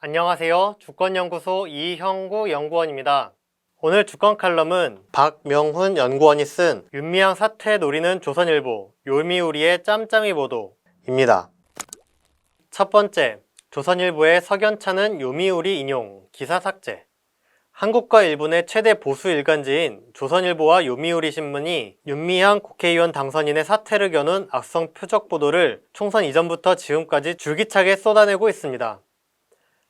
안녕하세요. 주권연구소 이형구 연구원입니다. 오늘 주권 칼럼은 박명훈 연구원이 쓴 윤미향 사퇴 노리는 조선일보 요미우리의 짬짬이 보도입니다. 첫 번째, 조선일보의 석연찮은 요미우리 인용, 기사 삭제. 한국과 일본의 최대 보수 일간지인 조선일보와 요미우리 신문이 윤미향 국회의원 당선인의 사퇴를 겨눈 악성 표적 보도를 총선 이전부터 지금까지 줄기차게 쏟아내고 있습니다.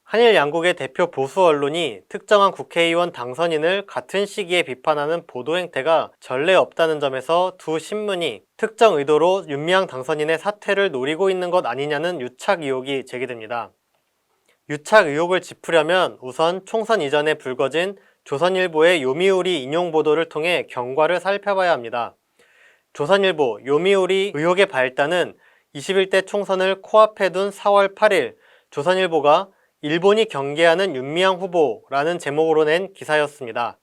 한일 양국의 대표 보수 언론이 특정한 국회의원 당선인을 같은 시기에 비판하는 보도 행태가 전례 없다는 점에서 두 신문이 특정 의도로 윤미향 당선인의 사퇴를 노리고 있는 것 아니냐는 유착 의혹이 제기됩니다. 유착 의혹을 짚으려면 우선 총선 이전에 불거진 조선일보의 요미우리 인용 보도를 통해 경과를 살펴봐야 합니다. 조선일보 요미우리 의혹의 발단은 21대 총선을 코앞에 둔 4월 8일 조선일보가 일본이 경계하는 윤미향 후보라는 제목으로 낸 기사였습니다.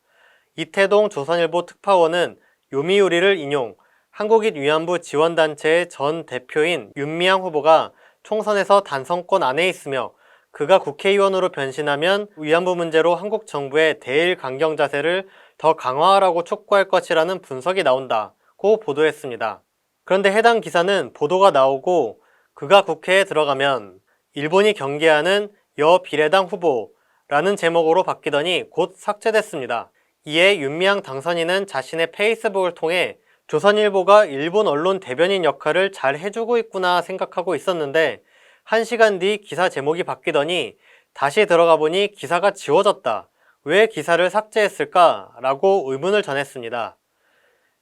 이태동 조선일보 특파원은 요미우리를 인용, 한국인 위안부 지원단체의 전 대표인 윤미향 후보가 총선에서 단선권 안에 있으며 그가 국회의원으로 변신하면 위안부 문제로 한국 정부의 대일 강경 자세를 더 강화하라고 촉구할 것이라는 분석이 나온다고 보도했습니다. 그런데 해당 기사는 보도가 나오고 그가 국회에 들어가면 일본이 경계하는 여비례당 후보라는 제목으로 바뀌더니 곧 삭제됐습니다. 이에 윤미향 당선인은 자신의 페이스북을 통해 조선일보가 일본 언론 대변인 역할을 잘 해주고 있구나 생각하고 있었는데 1시간 뒤 기사 제목이 바뀌더니 다시 들어가 보니 기사가 지워졌다. 왜 기사를 삭제했을까? 라고 의문을 전했습니다.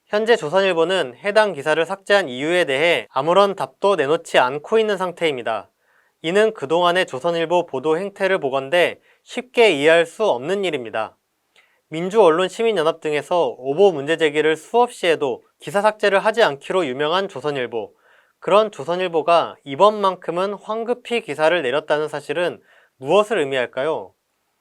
현재 조선일보는 해당 기사를 삭제한 이유에 대해 아무런 답도 내놓지 않고 있는 상태입니다. 이는 그동안의 조선일보 보도 행태를 보건대 쉽게 이해할 수 없는 일입니다. 민주언론시민연합 등에서 오보 문제 제기를 수없이 해도 기사 삭제를 하지 않기로 유명한 조선일보. 그런 조선일보가 이번만큼은 황급히 기사를 내렸다는 사실은 무엇을 의미할까요?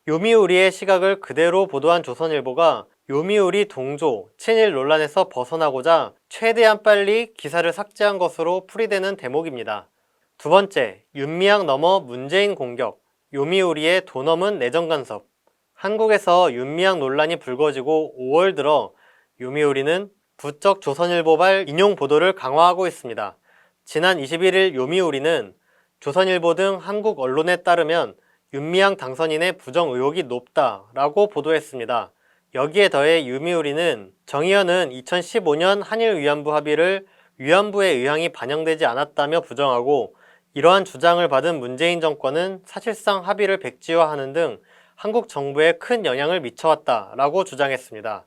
요미우리의 시각을 그대로 보도한 조선일보가 요미우리 동조, 친일 논란에서 벗어나고자 최대한 빨리 기사를 삭제한 것으로 풀이되는 대목입니다. 두 번째, 윤미향 넘어 문재인 공격, 요미우리의 도 넘은 내정 간섭. 한국에서 윤미향 논란이 불거지고 5월 들어 요미우리는 부쩍 조선일보발 인용 보도를 강화하고 있습니다. 지난 21일 요미우리는 조선일보 등 한국 언론에 따르면 윤미향 당선인의 부정 의혹이 높다라고 보도했습니다. 여기에 더해 요미우리는 정의연은 2015년 한일 위안부 합의를 위안부의 의향이 반영되지 않았다며 부정하고 이러한 주장을 받은 문재인 정권은 사실상 합의를 백지화하는 등 한국 정부에 큰 영향을 미쳐왔다라고 주장했습니다.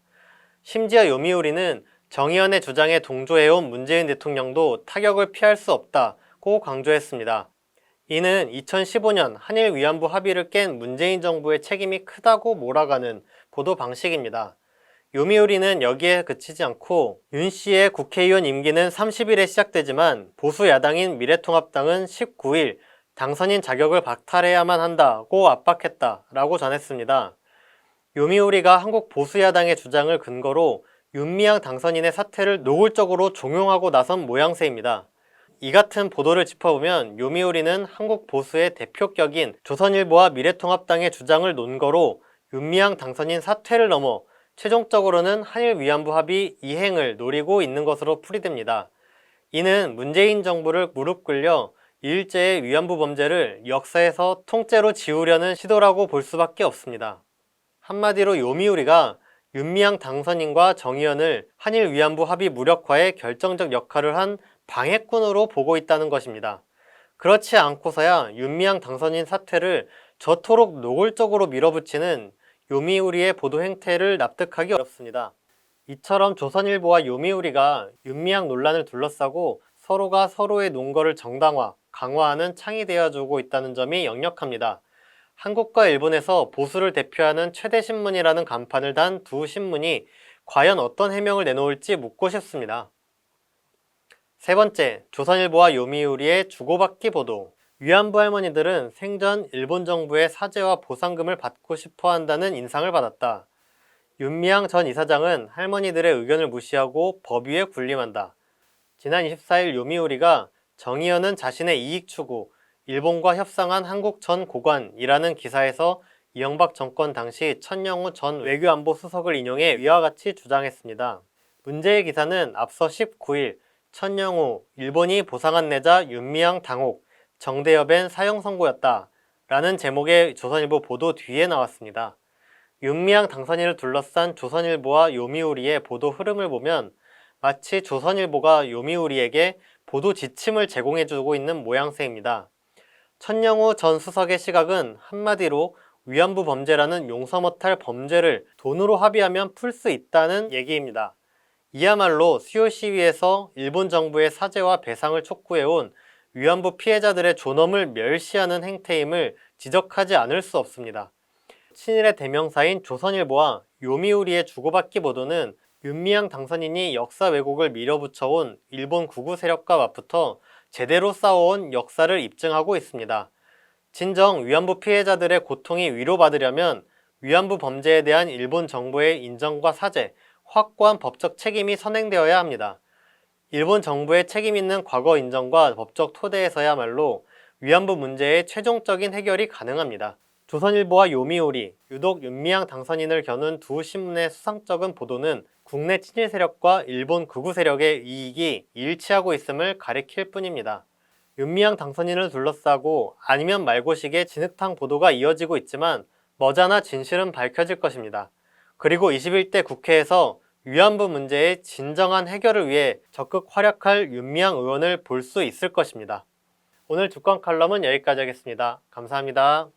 심지어 요미우리는 정의연의 주장에 동조해온 문재인 대통령도 타격을 피할 수 없다고 강조했습니다. 이는 2015년 한일 위안부 합의를 깬 문재인 정부의 책임이 크다고 몰아가는 보도 방식입니다. 요미우리는 여기에 그치지 않고 윤 씨의 국회의원 임기는 30일에 시작되지만 보수 야당인 미래통합당은 19일 당선인 자격을 박탈해야만 한다고 압박했다라고 전했습니다. 요미우리가 한국 보수 야당의 주장을 근거로 윤미향 당선인의 사퇴를 노골적으로 종용하고 나선 모양새입니다. 이 같은 보도를 짚어보면 요미우리는 한국 보수의 대표격인 조선일보와 미래통합당의 주장을 논거로 윤미향 당선인 사퇴를 넘어 최종적으로는 한일 위안부 합의 이행을 노리고 있는 것으로 풀이됩니다. 이는 문재인 정부를 무릎 꿇려 일제의 위안부 범죄를 역사에서 통째로 지우려는 시도라고 볼 수밖에 없습니다. 한마디로 요미우리가 윤미향 당선인과 정의연을 한일 위안부 합의 무력화에 결정적 역할을 한 방해꾼으로 보고 있다는 것입니다. 그렇지 않고서야 윤미향 당선인 사퇴를 저토록 노골적으로 밀어붙이는 요미우리의 보도 행태를 납득하기 어렵습니다. 이처럼 조선일보와 요미우리가 윤미향 논란을 둘러싸고 서로가 서로의 논거를 정당화, 강화하는 창이 되어주고 있다는 점이 역력합니다. 한국과 일본에서 보수를 대표하는 최대 신문이라는 간판을 단 두 신문이 과연 어떤 해명을 내놓을지 묻고 싶습니다. 세 번째, 조선일보와 요미우리의 주고받기 보도. 위안부 할머니들은 생전 일본 정부의 사죄와 보상금을 받고 싶어 한다는 인상을 받았다. 윤미향 전 이사장은 할머니들의 의견을 무시하고 법 위에 군림한다. 지난 24일 요미우리가 정의연은 자신의 이익 추구, 일본과 협상한 한국 전 고관이라는 기사에서 이명박 정권 당시 천영우 전 외교안보 수석을 인용해 위와 같이 주장했습니다. 문제의 기사는 앞서 19일 천영우, 일본이 보상안 내자 윤미향 당혹, 정대협엔 사형 선고였다 라는 제목의 조선일보 보도 뒤에 나왔습니다. 윤미향 당선인을 둘러싼 조선일보와 요미우리의 보도 흐름을 보면 마치 조선일보가 요미우리에게 보도 지침을 제공해주고 있는 모양새입니다. 천영우 전 수석의 시각은 한마디로 위안부 범죄라는 용서 못할 범죄를 돈으로 합의하면 풀 수 있다는 얘기입니다. 이야말로 수요 시위에서 일본 정부의 사죄와 배상을 촉구해온 위안부 피해자들의 존엄을 멸시하는 행태임을 지적하지 않을 수 없습니다. 친일의 대명사인 조선일보와 요미우리의 주고받기 보도는 윤미향 당선인이 역사 왜곡을 밀어붙여온 일본 구구 세력과 맞붙어 제대로 싸워온 역사를 입증하고 있습니다. 진정 위안부 피해자들의 고통이 위로받으려면 위안부 범죄에 대한 일본 정부의 인정과 사죄, 확고한 법적 책임이 선행되어야 합니다. 일본 정부의 책임 있는 과거 인정과 법적 토대에서야말로 위안부 문제의 최종적인 해결이 가능합니다. 조선일보와 요미우리, 유독 윤미향 당선인을 겨눈 두 신문의 수상적인 보도는 국내 친일 세력과 일본 극우 세력의 이익이 일치하고 있음을 가리킬 뿐입니다. 윤미향 당선인을 둘러싸고 아니면 말고식의 진흙탕 보도가 이어지고 있지만 머지않아 진실은 밝혀질 것입니다. 그리고 21대 국회에서 위안부 문제의 진정한 해결을 위해 적극 활약할 윤미향 의원을 볼 수 있을 것입니다. 오늘 주권 칼럼은 여기까지 하겠습니다. 감사합니다.